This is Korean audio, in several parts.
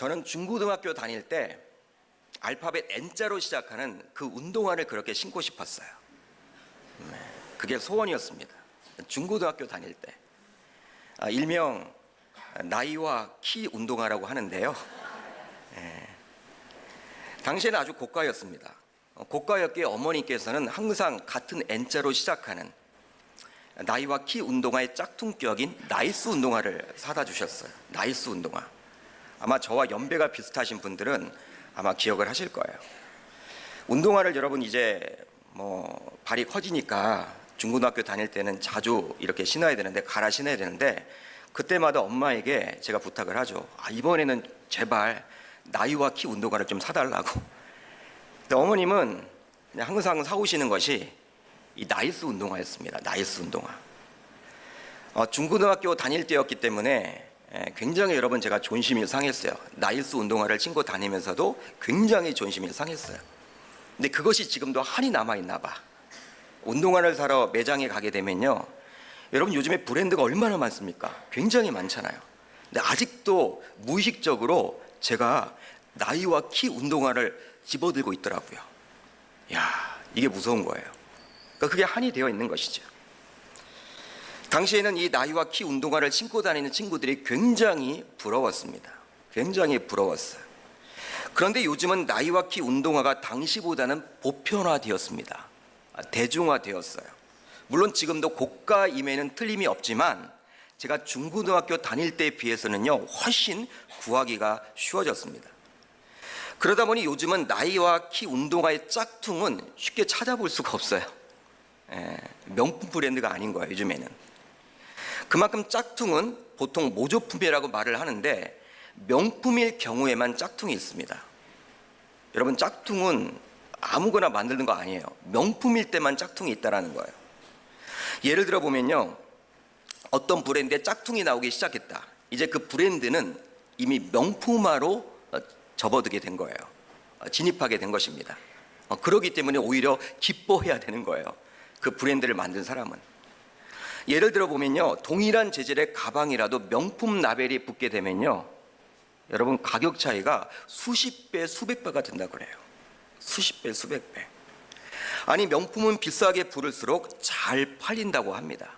저는 중고등학교 다닐 때 알파벳 N자로 시작하는 그 운동화를 그렇게 신고 싶었어요. 그게 소원이었습니다. 중고등학교 다닐 때. 일명 나이와 키 운동화라고 하는데요. 당시에는 아주 고가였습니다. 고가였기에 어머니께서는 항상 같은 N자로 시작하는 나이와 키 운동화의 짝퉁격인 나이스 운동화를 사다 주셨어요. 나이스 운동화. 아마 저와 연배가 비슷하신 분들은 아마 기억을 하실 거예요. 운동화를 여러분 이제 발이 커지니까 중고등학교 다닐 때는 자주 이렇게 신어야 되는데, 갈아 신어야 되는데, 그때마다 엄마에게 제가 부탁을 하죠. 이번에는 제발 나이와 키 운동화를 좀 사달라고. 근데 어머님은 그냥 항상 사오시는 것이 이 나이스 운동화였습니다. 나이스 운동화. 중고등학교 다닐 때였기 때문에 굉장히 여러분 제가 존심이 상했어요. 나이스 운동화를 신고 다니면서도 굉장히 존심이 상했어요. 근데 그것이 지금도 한이 남아있나 봐. 운동화를 사러 매장에 가게 되면요, 여러분 요즘에 브랜드가 얼마나 많습니까? 굉장히 많잖아요. 근데 아직도 무의식적으로 제가 나이와 키 운동화를 집어들고 있더라고요. 이게 무서운 거예요. 그러니까 그게 한이 되어 있는 것이죠. 당시에는 이 나이와 키 운동화를 신고 다니는 친구들이 굉장히 부러웠습니다. 굉장히 부러웠어요. 그런데 요즘은 나이와 키 운동화가 당시보다는 보편화되었습니다. 대중화되었어요. 물론 지금도 고가임에는 틀림이 없지만 제가 중고등학교 다닐 때에 비해서는요, 훨씬 구하기가 쉬워졌습니다. 그러다 보니 요즘은 나이와 키 운동화의 짝퉁은 쉽게 찾아볼 수가 없어요. 명품 브랜드가 아닌 거예요, 요즘에는. 그만큼 짝퉁은 보통 모조품이라고 말을 하는데, 명품일 경우에만 짝퉁이 있습니다. 여러분, 짝퉁은 아무거나 만드는 거 아니에요. 명품일 때만 짝퉁이 있다는 거예요. 예를 들어 보면요, 어떤 브랜드에 짝퉁이 나오기 시작했다. 이제 그 브랜드는 이미 명품화로 접어들게 된 거예요. 진입하게 된 것입니다. 그렇기 때문에 오히려 기뻐해야 되는 거예요. 그 브랜드를 만든 사람은. 예를 들어 보면요, 동일한 재질의 가방이라도 명품 라벨이 붙게 되면요, 여러분 가격 차이가 수십 배, 수백 배가 된다고 그래요. 수십 배, 수백 배. 아니, 명품은 비싸게 부를수록 잘 팔린다고 합니다.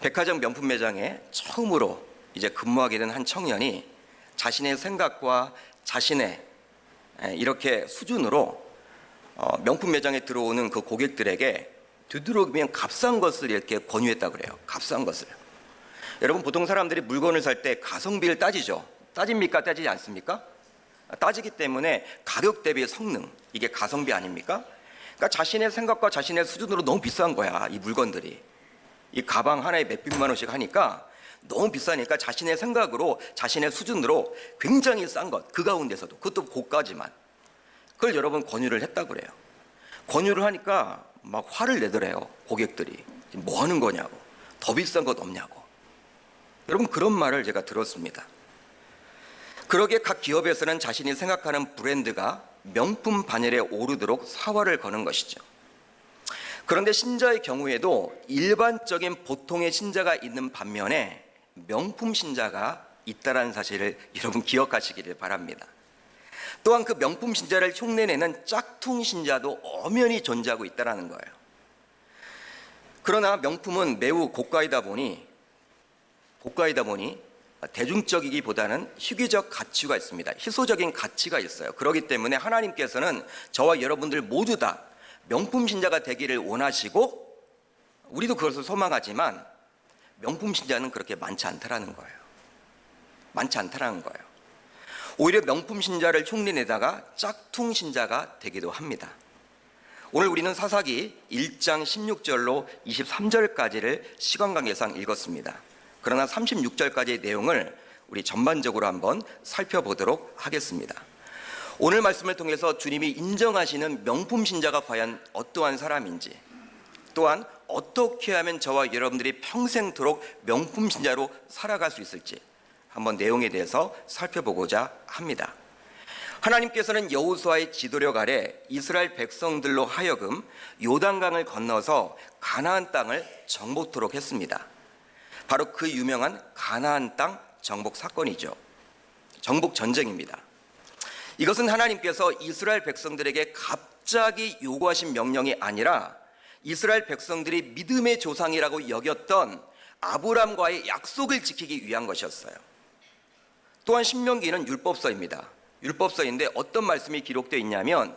백화점 명품 매장에 처음으로 이제 근무하게 된 한 청년이 자신의 생각과 자신의 이렇게 수준으로 명품 매장에 들어오는 그 고객들에게 되도록이면 값싼 것을 이렇게 권유했다고 그래요. 값싼 것을. 여러분, 보통 사람들이 물건을 살 때 가성비를 따지죠. 따집니까? 따지지 않습니까? 따지기 때문에 가격 대비 성능, 이게 가성비 아닙니까? 그러니까 자신의 생각과 자신의 수준으로 너무 비싼 거야, 이 물건들이. 이 가방 하나에 몇백만 원씩 하니까 너무 비싸니까 자신의 생각으로, 자신의 수준으로 굉장히 싼 것, 그 가운데서도, 그것도 고가지만, 그걸 여러분 권유를 했다고 그래요. 권유를 하니까 막 화를 내더래요, 고객들이. 뭐 하는 거냐고, 더 비싼 것 없냐고. 여러분, 그런 말을 제가 들었습니다. 그러기에 각 기업에서는 자신이 생각하는 브랜드가 명품 반열에 오르도록 사활을 거는 것이죠. 그런데 신자의 경우에도 일반적인 보통의 신자가 있는 반면에 명품 신자가 있다는 사실을 여러분 기억하시기를 바랍니다. 또한 그 명품 신자를 흉내내는 짝퉁 신자도 엄연히 존재하고 있다는 거예요. 그러나 명품은 매우 고가이다 보니 대중적이기보다는 희귀적 가치가 있습니다. 희소적인 가치가 있어요. 그렇기 때문에 하나님께서는 저와 여러분들 모두 다 명품 신자가 되기를 원하시고, 우리도 그것을 소망하지만 명품 신자는 그렇게 많지 않다라는 거예요. 많지 않다라는 거예요. 오히려 명품 신자를 흉내내다가 짝퉁 신자가 되기도 합니다. 오늘 우리는 사사기 1장 16절로 23절까지를 시간 관계상 읽었습니다. 그러나 36절까지의 내용을 우리 전반적으로 한번 살펴보도록 하겠습니다. 오늘 말씀을 통해서 주님이 인정하시는 명품 신자가 과연 어떠한 사람인지, 또한 어떻게 하면 저와 여러분들이 평생토록 명품 신자로 살아갈 수 있을지 한번 내용에 대해서 살펴보고자 합니다. 하나님께서는 여호수아의 지도력 아래 이스라엘 백성들로 하여금 요단강을 건너서 가나안 땅을 정복토록 했습니다. 바로 그 유명한 가나안 땅 정복 사건이죠. 정복 전쟁입니다. 이것은 하나님께서 이스라엘 백성들에게 갑자기 요구하신 명령이 아니라 이스라엘 백성들이 믿음의 조상이라고 여겼던 아브람과의 약속을 지키기 위한 것이었어요. 또한 신명기는 율법서입니다. 율법서인데 어떤 말씀이 기록되어 있냐면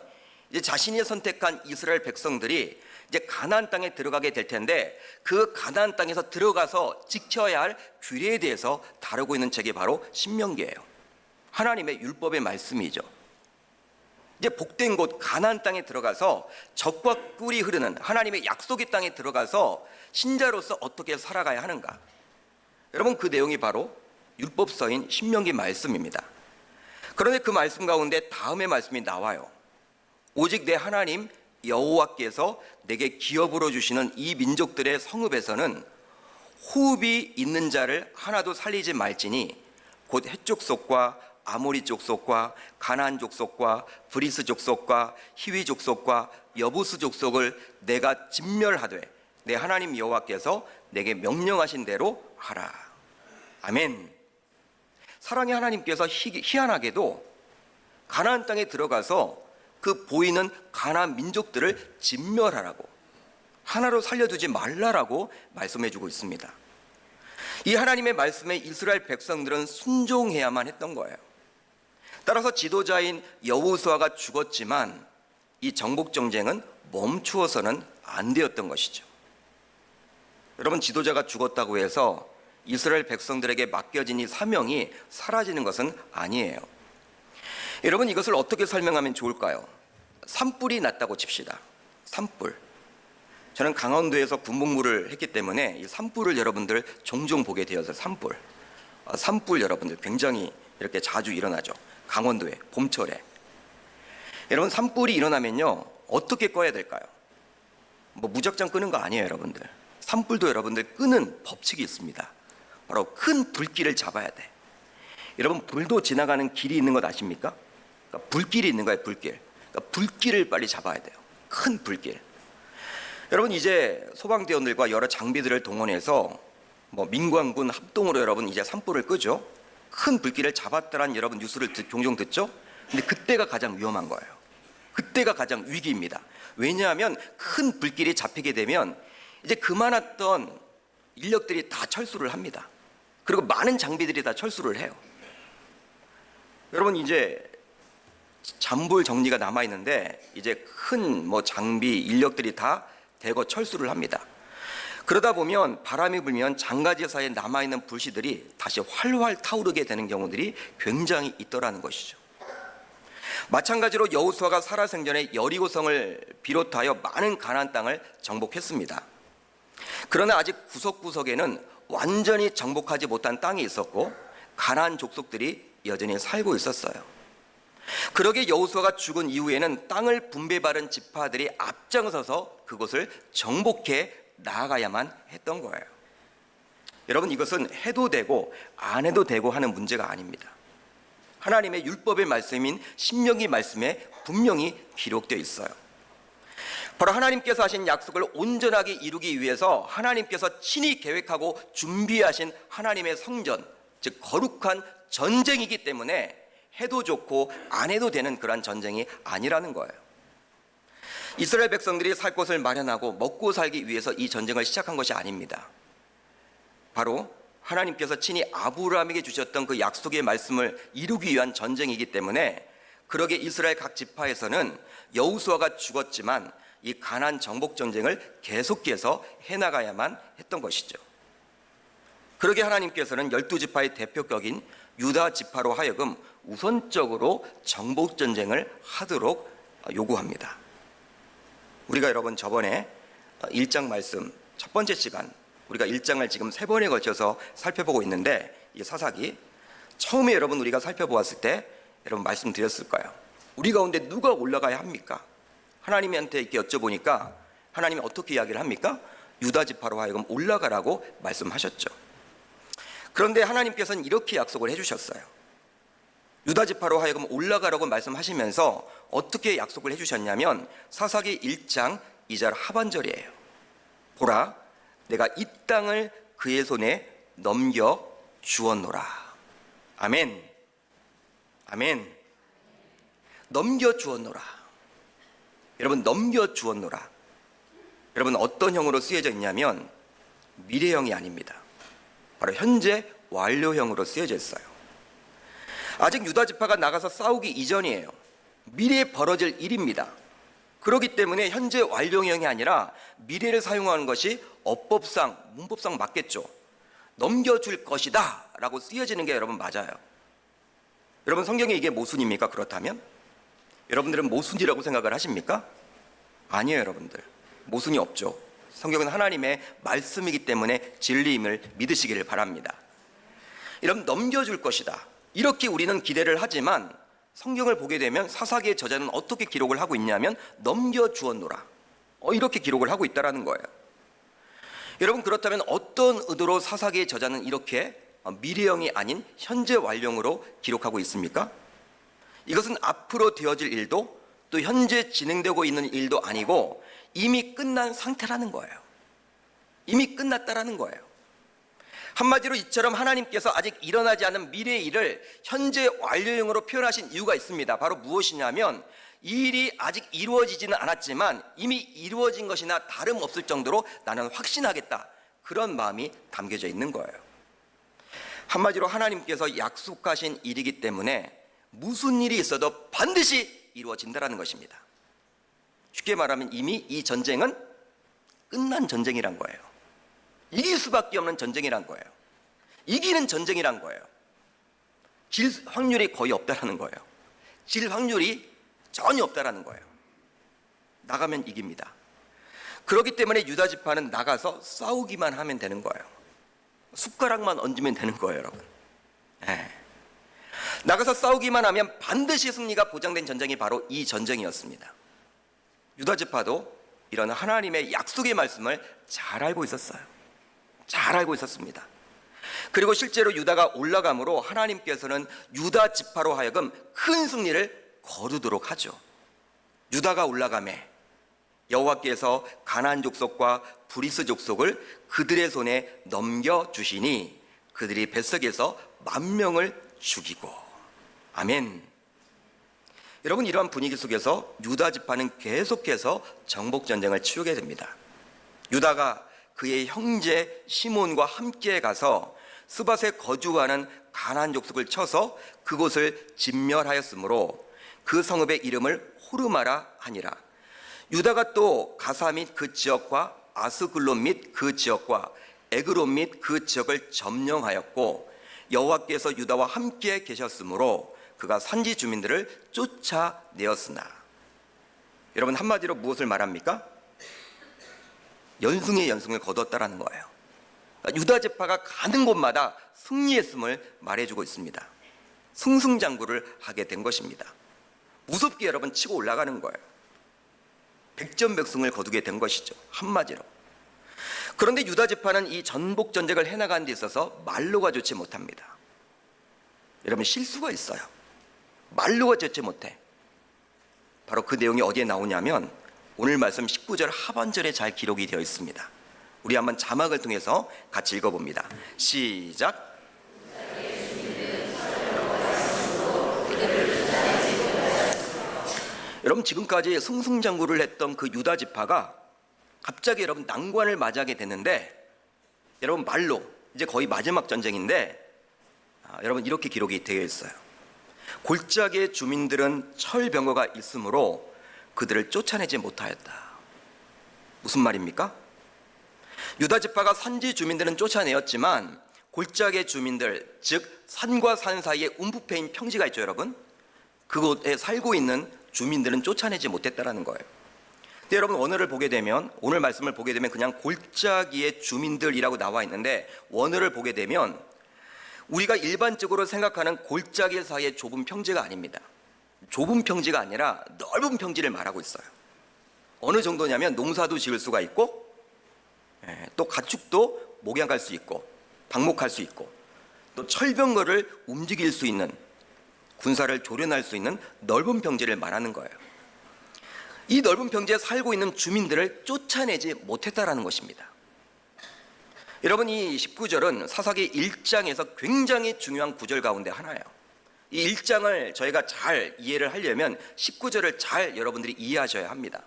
이제 자신이 선택한 이스라엘 백성들이 이제 가나안 땅에 들어가게 될 텐데 그 가나안 땅에서 들어가서 지켜야 할 규례에 대해서 다루고 있는 책이 바로 신명기예요. 하나님의 율법의 말씀이죠. 이제 복된 곳 가나안 땅에 들어가서 젖과 꿀이 흐르는 하나님의 약속의 땅에 들어가서 신자로서 어떻게 살아가야 하는가. 여러분, 그 내용이 바로 율법서인 신명기 말씀입니다. 그런데 그 말씀 가운데 다음의 말씀이 나와요. 오직 내 하나님 여호와께서 내게 기업으로 주시는 이 민족들의 성읍에서는 호흡이 있는 자를 하나도 살리지 말지니 곧 헷 족속과 아모리 족속과 가나안 족속과 브리스 족속과 히위 족속과 여부스 족속을 내가 진멸하되 내 하나님 여호와께서 내게 명령하신 대로 하라. 아멘. 사랑의 하나님께서 희한하게도 가나안 땅에 들어가서 그 보이는 가나안 민족들을 진멸하라고, 하나로 살려두지 말라라고 말씀해주고 있습니다. 이 하나님의 말씀에 이스라엘 백성들은 순종해야만 했던 거예요. 따라서 지도자인 여호수아가 죽었지만 이 정복 전쟁은 멈추어서는 안 되었던 것이죠. 여러분, 지도자가 죽었다고 해서 이스라엘 백성들에게 맡겨진 이 사명이 사라지는 것은 아니에요. 여러분, 이것을 어떻게 설명하면 좋을까요? 산불이 났다고 칩시다. 산불. 저는 강원도에서 군복무를 했기 때문에 이 산불을 여러분들 종종 보게 되어서 산불 여러분들 굉장히 이렇게 자주 일어나죠. 강원도에 봄철에. 여러분, 산불이 일어나면요 어떻게 꺼야 될까요? 뭐 무작정 끄는 거 아니에요, 여러분들. 산불도 여러분들 끄는 법칙이 있습니다. 바로 큰 불길을 잡아야 돼. 여러분, 불도 지나가는 길이 있는 것 아십니까? 그러니까 불길이 있는 거예요, 불길. 그러니까 불길을 빨리 잡아야 돼요. 큰 불길. 여러분, 이제 소방대원들과 여러 장비들을 동원해서 뭐 민관군 합동으로 여러분 이제 산불을 끄죠. 큰 불길을 잡았다는 여러분 뉴스를 종종 듣죠. 근데 그때가 가장 위험한 거예요. 그때가 가장 위기입니다. 왜냐하면 큰 불길이 잡히게 되면 이제 그 많았던 인력들이 다 철수를 합니다. 그리고 많은 장비들이 다 철수를 해요. 여러분, 이제 잔불 정리가 남아 있는데 이제 큰 뭐 장비 인력들이 다 대거 철수를 합니다. 그러다 보면 바람이 불면 장가지사에 남아 있는 불씨들이 다시 활활 타오르게 되는 경우들이 굉장히 있더라는 것이죠. 마찬가지로 여호수아가 살아생전에 여리고성을 비롯하여 많은 가나안 땅을 정복했습니다. 그러나 아직 구석구석에는 완전히 정복하지 못한 땅이 있었고 가나안 족속들이 여전히 살고 있었어요. 그러게 여호수아가 죽은 이후에는 땅을 분배받은 지파들이 앞장서서 그곳을 정복해 나아가야만 했던 거예요. 여러분, 이것은 해도 되고 안 해도 되고 하는 문제가 아닙니다. 하나님의 율법의 말씀인 신명기 말씀에 분명히 기록되어 있어요. 바로 하나님께서 하신 약속을 온전하게 이루기 위해서 하나님께서 친히 계획하고 준비하신 하나님의 성전, 즉 거룩한 전쟁이기 때문에 해도 좋고 안 해도 되는 그런 전쟁이 아니라는 거예요. 이스라엘 백성들이 살 곳을 마련하고 먹고 살기 위해서 이 전쟁을 시작한 것이 아닙니다. 바로 하나님께서 친히 아브라함에게 주셨던 그 약속의 말씀을 이루기 위한 전쟁이기 때문에 그러게 이스라엘 각 지파에서는 여호수아가 죽었지만 이 가나안 정복 전쟁을 계속해서 해나가야만 했던 것이죠. 그러게 하나님께서는 12지파의 대표격인 유다 지파로 하여금 우선적으로 정복 전쟁을 하도록 요구합니다. 우리가 여러분 저번에 1장 말씀 첫 번째 시간 우리가 1장을 지금 3번에 걸쳐서 살펴보고 있는데 이 사사기 처음에 여러분 우리가 살펴보았을 때 여러분 말씀드렸을 거예요. 우리 가운데 누가 올라가야 합니까? 하나님한테 이렇게 여쭤보니까 하나님이 어떻게 이야기를 합니까? 유다 지파로 하여금 올라가라고 말씀하셨죠. 그런데 하나님께서는 이렇게 약속을 해주셨어요. 유다 지파로 하여금 올라가라고 말씀하시면서 어떻게 약속을 해주셨냐면 사사기 1장 2절 하반절이에요. 보라, 내가 이 땅을 그의 손에 넘겨 주었노라. 아멘. 아멘. 넘겨주었노라. 여러분, 넘겨주었노라. 여러분, 어떤 형으로 쓰여져 있냐면 미래형이 아닙니다. 바로 현재 완료형으로 쓰여져 있어요. 아직 유다 지파가 나가서 싸우기 이전이에요. 미래에 벌어질 일입니다. 그렇기 때문에 현재 완료형이 아니라 미래를 사용하는 것이 어법상, 문법상 맞겠죠. 넘겨줄 것이다 라고 쓰여지는 게 여러분 맞아요. 여러분, 성경에 이게 모순입니까? 그렇다면 여러분들은 모순이라고 생각을 하십니까? 아니에요. 여러분들, 모순이 없죠. 성경은 하나님의 말씀이기 때문에 진리임을 믿으시기를 바랍니다. 여러분, 넘겨줄 것이다, 이렇게 우리는 기대를 하지만 성경을 보게 되면 사사기의 저자는 어떻게 기록을 하고 있냐면 넘겨주었노라, 이렇게 기록을 하고 있다는 거예요. 여러분, 그렇다면 어떤 의도로 사사기의 저자는 이렇게 미래형이 아닌 현재 완료형으로 기록하고 있습니까? 이것은 앞으로 되어질 일도 또 현재 진행되고 있는 일도 아니고 이미 끝난 상태라는 거예요. 이미 끝났다라는 거예요. 한마디로 이처럼 하나님께서 아직 일어나지 않은 미래의 일을 현재 완료형으로 표현하신 이유가 있습니다. 바로 무엇이냐면 이 일이 아직 이루어지지는 않았지만 이미 이루어진 것이나 다름없을 정도로 나는 확신하겠다, 그런 마음이 담겨져 있는 거예요. 한마디로 하나님께서 약속하신 일이기 때문에 무슨 일이 있어도 반드시 이루어진다는 것입니다. 쉽게 말하면 이미 이 전쟁은 끝난 전쟁이란 거예요. 이길 수밖에 없는 전쟁이란 거예요. 이기는 전쟁이란 거예요. 질 확률이 거의 없다라는 거예요. 질 확률이 전혀 없다라는 거예요. 나가면 이깁니다. 그렇기 때문에 유다 지파는 나가서 싸우기만 하면 되는 거예요. 숟가락만 얹으면 되는 거예요, 여러분. 나가서 싸우기만 하면 반드시 승리가 보장된 전쟁이 바로 이 전쟁이었습니다. 유다 지파도 이런 하나님의 약속의 말씀을 잘 알고 있었어요. 잘 알고 있었습니다. 그리고 실제로 유다가 올라감으로 하나님께서는 유다 지파로 하여금 큰 승리를 거두도록 하죠. 유다가 올라가매 여호와께서 가나안 족속과 브리스 족속을 그들의 손에 넘겨주시니 그들이 벳석에서 10,000명을 죽이고. 아멘. 여러분, 이러한 분위기 속에서 유다 지파는 계속해서 정복 전쟁을 치르게 됩니다. 유다가 그의 형제 시몬과 함께 가서 스밧에 거주하는 가나안 족속을 쳐서 그곳을 진멸하였으므로 그 성읍의 이름을 호르마라 하니라. 유다가 또 가사 및 그 지역과 아스글론 및 그 지역과 에그론 및 그 지역을 점령하였고 여호와께서 유다와 함께 계셨으므로 그가 산지 주민들을 쫓아내었으나. 여러분, 한마디로 무엇을 말합니까? 연승의 연승을 거뒀다라는 거예요. 유다 지파가 가는 곳마다 승리했음을 말해주고 있습니다. 승승장구를 하게 된 것입니다. 무섭게 여러분 치고 올라가는 거예요. 백전백승을 거두게 된 것이죠, 한마디로. 그런데 유다 지파는 이 전복 전쟁을 해나가는 데 있어서 말로가 좋지 못합니다. 여러분, 실수가 있어요. 말로가 좋지 못해. 바로 그 내용이 어디에 나오냐면 오늘 말씀 19절 하반절에 잘 기록이 되어 있습니다. 우리 한번 자막을 통해서 같이 읽어봅니다. 시작. 여러분, 지금까지 승승장구를 했던 그 유다 지파가 갑자기 여러분 난관을 맞이하게 됐는데, 여러분 말로 이제 거의 마지막 전쟁인데 여러분 이렇게 기록이 되어 있어요. 골짜기의 주민들은 철병거가 있으므로 그들을 쫓아내지 못하였다. 무슨 말입니까? 유다 지파가 산지 주민들은 쫓아내었지만 골짜기의 주민들, 즉 산과 산 사이에 움푹패인 평지가 있죠, 여러분. 그곳에 살고 있는 주민들은 쫓아내지 못했다라는 거예요. 근데 여러분, 원어를 보게 되면, 오늘 말씀을 보게 되면 그냥 골짜기의 주민들이라고 나와 있는데 원어를 보게 되면 우리가 일반적으로 생각하는 골짜기 사이의 좁은 평지가 아닙니다. 좁은 평지가 아니라 넓은 평지를 말하고 있어요. 어느 정도냐면 농사도 지을 수가 있고 또 가축도 목양할 수 있고 방목할 수 있고 또 철병거를 움직일 수 있는, 군사를 조련할 수 있는 넓은 평지를 말하는 거예요. 이 넓은 평지에 살고 있는 주민들을 쫓아내지 못했다라는 것입니다. 여러분, 이 19절은 사사기 1장에서 굉장히 중요한 구절 가운데 하나예요. 이 1장을 저희가 잘 이해를 하려면 19절을 잘 여러분들이 이해하셔야 합니다.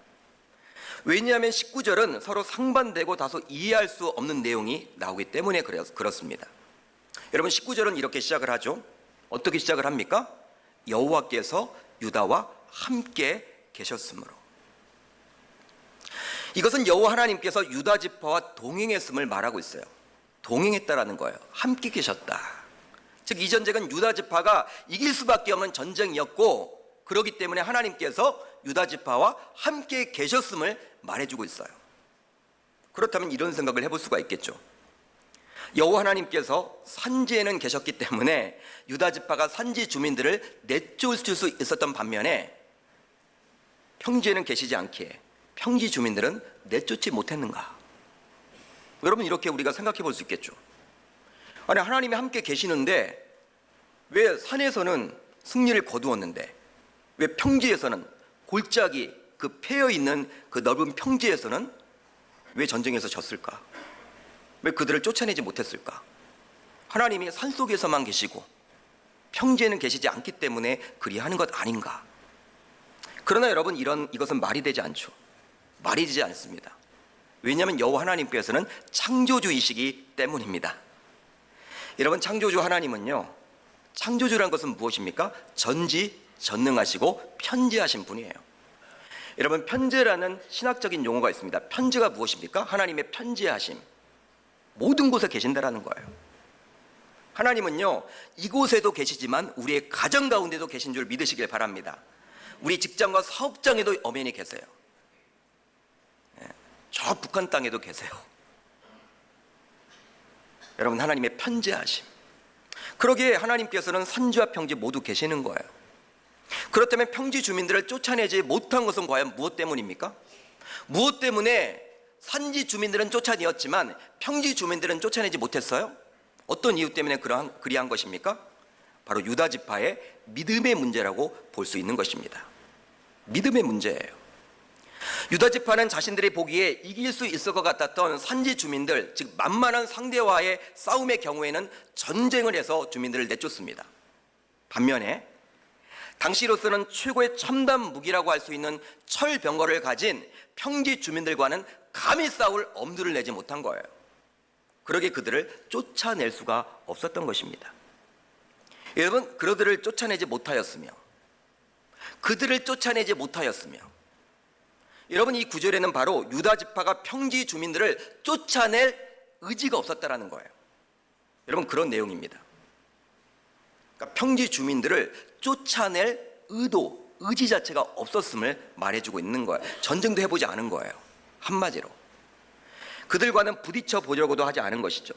왜냐하면 19절은 서로 상반되고 다소 이해할 수 없는 내용이 나오기 때문에 그렇습니다. 여러분 19절은 이렇게 시작을 하죠. 어떻게 시작을 합니까? 여호와께서 유다와 함께 계셨으므로. 이것은 여호와 하나님께서 유다 지파와 동행했음을 말하고 있어요. 동행했다라는 거예요. 함께 계셨다. 즉 이 전쟁은 유다 지파가 이길 수밖에 없는 전쟁이었고, 그렇기 때문에 하나님께서 유다 지파와 함께 계셨음을 말해주고 있어요. 그렇다면 이런 생각을 해볼 수가 있겠죠. 여호와 하나님께서 산지에는 계셨기 때문에 유다 지파가 산지 주민들을 내쫓을 수 있었던 반면에 평지에는 계시지 않기에 평지 주민들은 내쫓지 못했는가? 여러분 이렇게 우리가 생각해 볼 수 있겠죠. 아니 하나님이 함께 계시는데 왜 산에서는 승리를 거두었는데 왜 평지에서는 골짜기 그 패여 있는 그 넓은 평지에서는 왜 전쟁에서 졌을까? 왜 그들을 쫓아내지 못했을까? 하나님이 산속에서만 계시고 평지에는 계시지 않기 때문에 그리하는 것 아닌가? 그러나 여러분 이것은 말이 되지 않죠. 말이 되지 않습니다. 왜냐하면 여호와 하나님께서는 창조주이시기 때문입니다. 여러분 창조주 하나님은요, 창조주란 것은 무엇입니까? 전지전능하시고 편지하신 분이에요. 여러분 편지라는 신학적인 용어가 있습니다. 편지가 무엇입니까? 하나님의 편지하심, 모든 곳에 계신다라는 거예요. 하나님은요 이곳에도 계시지만 우리의 가정 가운데도 계신 줄 믿으시길 바랍니다. 우리 직장과 사업장에도 엄연히 계세요. 저 북한 땅에도 계세요. 여러분 하나님의 편지하심, 그러기에 하나님께서는 산지와 평지 모두 계시는 거예요. 그렇다면 평지 주민들을 쫓아내지 못한 것은 과연 무엇 때문입니까? 무엇 때문에 산지 주민들은 쫓아내었지만 평지 주민들은 쫓아내지 못했어요? 어떤 이유 때문에 그리한 것입니까? 바로 유다 지파의 믿음의 문제라고 볼 수 있는 것입니다. 믿음의 문제예요. 유다 지파는 자신들이 보기에 이길 수 있을 것 같았던 산지 주민들, 즉 만만한 상대와의 싸움의 경우에는 전쟁을 해서 주민들을 내쫓습니다. 반면에 당시로서는 최고의 첨단 무기라고 할 수 있는 철병거를 가진 평지 주민들과는 감히 싸울 엄두를 내지 못한 거예요. 그러기에 그들을 쫓아낼 수가 없었던 것입니다. 여러분 그들을 쫓아내지 못하였으며 여러분 이 구절에는 바로 유다 지파가 평지 주민들을 쫓아낼 의지가 없었다라는 거예요. 여러분 그런 내용입니다. 그러니까 평지 주민들을 쫓아낼 의지 자체가 없었음을 말해주고 있는 거예요. 전쟁도 해보지 않은 거예요. 한마디로 그들과는 부딪혀 보려고도 하지 않은 것이죠.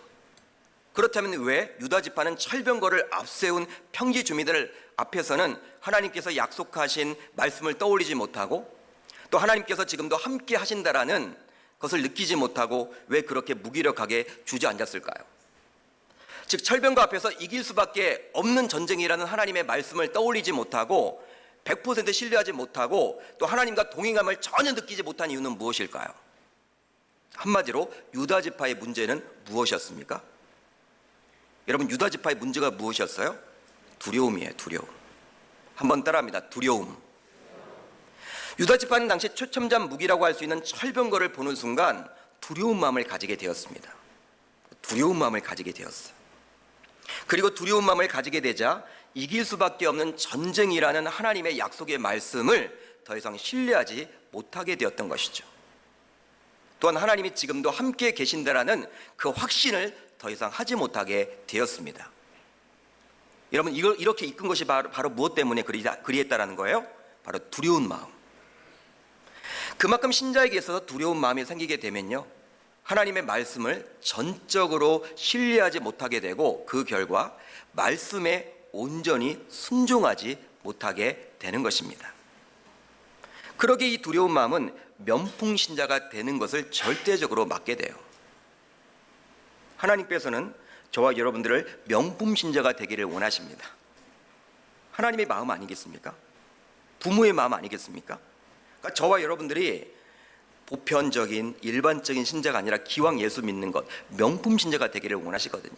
그렇다면 왜 유다 지파는 철병거를 앞세운 평지 주민들 앞에서는 하나님께서 약속하신 말씀을 떠올리지 못하고 또 하나님께서 지금도 함께 하신다라는 것을 느끼지 못하고 왜 그렇게 무기력하게 주저앉았을까요? 즉 철병거 앞에서 이길 수밖에 없는 전쟁이라는 하나님의 말씀을 떠올리지 못하고 100% 신뢰하지 못하고 또 하나님과 동행함을 전혀 느끼지 못한 이유는 무엇일까요? 한마디로 유다 지파의 문제는 무엇이었습니까? 여러분 유다 지파의 문제가 무엇이었어요? 두려움이에요. 두려움. 한번 따라합니다. 두려움. 유다 지파는 당시 최첨단 무기라고 할 수 있는 철병거를 보는 순간 두려운 마음을 가지게 되었습니다. 두려운 마음을 가지게 되었어요. 그리고 두려운 마음을 가지게 되자 이길 수밖에 없는 전쟁이라는 하나님의 약속의 말씀을 더 이상 신뢰하지 못하게 되었던 것이죠. 또한 하나님이 지금도 함께 계신다라는 그 확신을 더 이상 하지 못하게 되었습니다. 여러분 이렇게 이끈 것이 바로 무엇 때문에 그리했다라는 거예요? 바로 두려운 마음. 그만큼 신자에게 있어서 두려운 마음이 생기게 되면요 하나님의 말씀을 전적으로 신뢰하지 못하게 되고 그 결과 말씀에 온전히 순종하지 못하게 되는 것입니다. 그러기에 이 두려운 마음은 면풍신자가 되는 것을 절대적으로 막게 돼요. 하나님께서는 저와 여러분들을 명품신자가 되기를 원하십니다. 하나님의 마음 아니겠습니까? 부모의 마음 아니겠습니까? 그러니까 저와 여러분들이 보편적인 일반적인 신자가 아니라 기왕 예수 믿는 것, 명품 신자가 되기를 원하시거든요.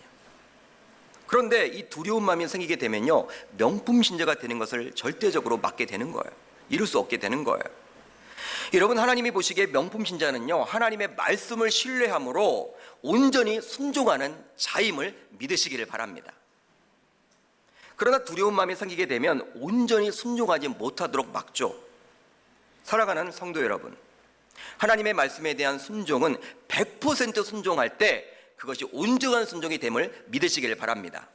그런데 이 두려운 마음이 생기게 되면요, 명품 신자가 되는 것을 절대적으로 막게 되는 거예요. 이룰 수 없게 되는 거예요. 여러분, 하나님이 보시기에 명품 신자는요, 하나님의 말씀을 신뢰함으로 온전히 순종하는 자임을 믿으시기를 바랍니다. 그러나 두려운 마음이 생기게 되면 온전히 순종하지 못하도록 막죠. 살아가는 성도 여러분, 하나님의 말씀에 대한 순종은 100% 순종할 때 그것이 온전한 순종이 됨을 믿으시기를 바랍니다.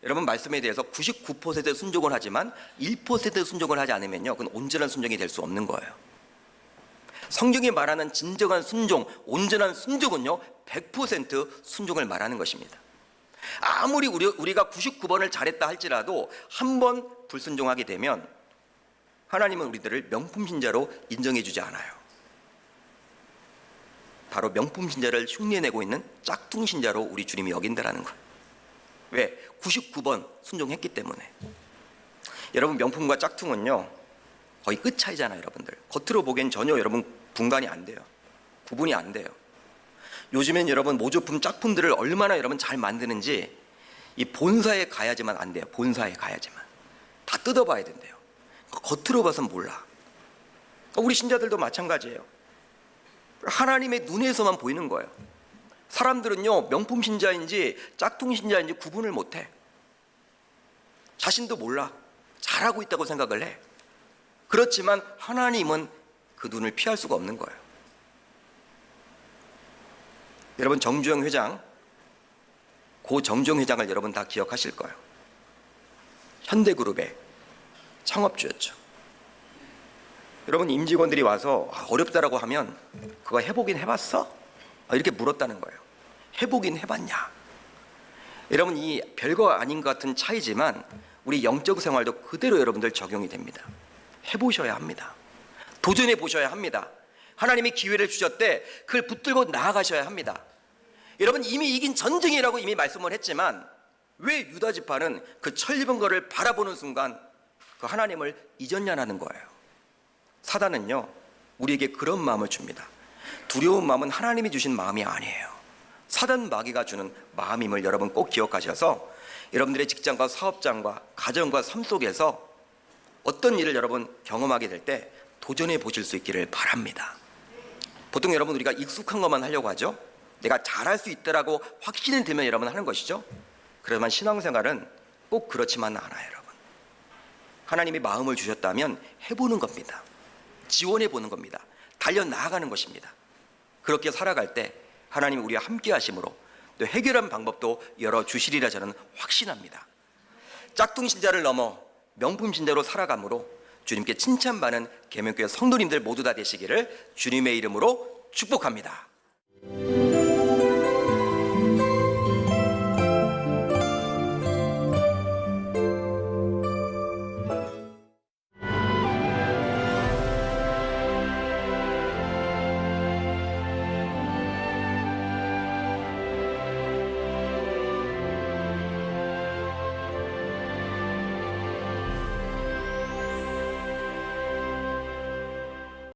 여러분, 말씀에 대해서 99% 순종을 하지만 1% 순종을 하지 않으면요, 그건 온전한 순종이 될 수 없는 거예요. 성경이 말하는 진정한 순종, 온전한 순종은요, 100% 순종을 말하는 것입니다. 아무리 우리가 99번을 잘했다 할지라도 한 번 불순종하게 되면 하나님은 우리들을 명품 신자로 인정해 주지 않아요. 바로 명품 신자를 흉내내고 있는 짝퉁 신자로 우리 주님이 여긴다라는 거예요. 왜? 99번 순종했기 때문에. 여러분, 명품과 짝퉁은요, 거의 끝 차이잖아요. 여러분들 겉으로 보기엔 전혀 여러분 분간이 안 돼요. 구분이 안 돼요. 요즘엔 여러분 모조품 짝품들을 얼마나 여러분 잘 만드는지 이 본사에 가야지만 안 돼요. 본사에 가야지만 다 뜯어봐야 된대요. 겉으로 봐서는 몰라. 우리 신자들도 마찬가지예요. 하나님의 눈에서만 보이는 거예요. 사람들은요, 명품 신자인지 짝퉁 신자인지 구분을 못해. 자신도 몰라. 잘하고 있다고 생각을 해. 그렇지만 하나님은 그 눈을 피할 수가 없는 거예요. 여러분, 정주영 회장, 고 정주영 회장을 여러분 다 기억하실 거예요. 현대그룹의 창업주였죠. 여러분, 임직원들이 와서 어렵다라고 하면 그거 해보긴 해봤어? 이렇게 물었다는 거예요. 해보긴 해봤냐? 여러분, 이 별거 아닌 것 같은 차이지만 우리 영적 생활도 그대로 여러분들 적용이 됩니다. 해보셔야 합니다. 도전해 보셔야 합니다. 하나님이 기회를 주셨대 그걸 붙들고 나아가셔야 합니다. 여러분, 이미 이긴 전쟁이라고 이미 말씀을 했지만 왜 유다 지파는 그 철입은 거를 바라보는 순간 그 하나님을 잊었냐는 거예요. 사단은요, 우리에게 그런 마음을 줍니다. 두려운 마음은 하나님이 주신 마음이 아니에요. 사단 마귀가 주는 마음임을 여러분 꼭 기억하셔서 여러분들의 직장과 사업장과 가정과 삶 속에서 어떤 일을 여러분 경험하게 될 때 도전해 보실 수 있기를 바랍니다. 보통 여러분 우리가 익숙한 것만 하려고 하죠. 내가 잘할 수 있다라고 확신이 들면 여러분 하는 것이죠. 그렇지만 신앙생활은 꼭 그렇지만은 않아요. 여러분, 하나님이 마음을 주셨다면 해보는 겁니다. 지원해 보는 겁니다. 달려나가는 것입니다. 그렇게 살아갈 때 하나님이 우리와 함께 하심으로 또 해결한 방법도 열어주시리라 저는 확신합니다. 짝퉁 신자를 넘어 명품 신자로 살아감으로 주님께 칭찬받는 계명교회 성도님들 모두 다 되시기를 주님의 이름으로 축복합니다.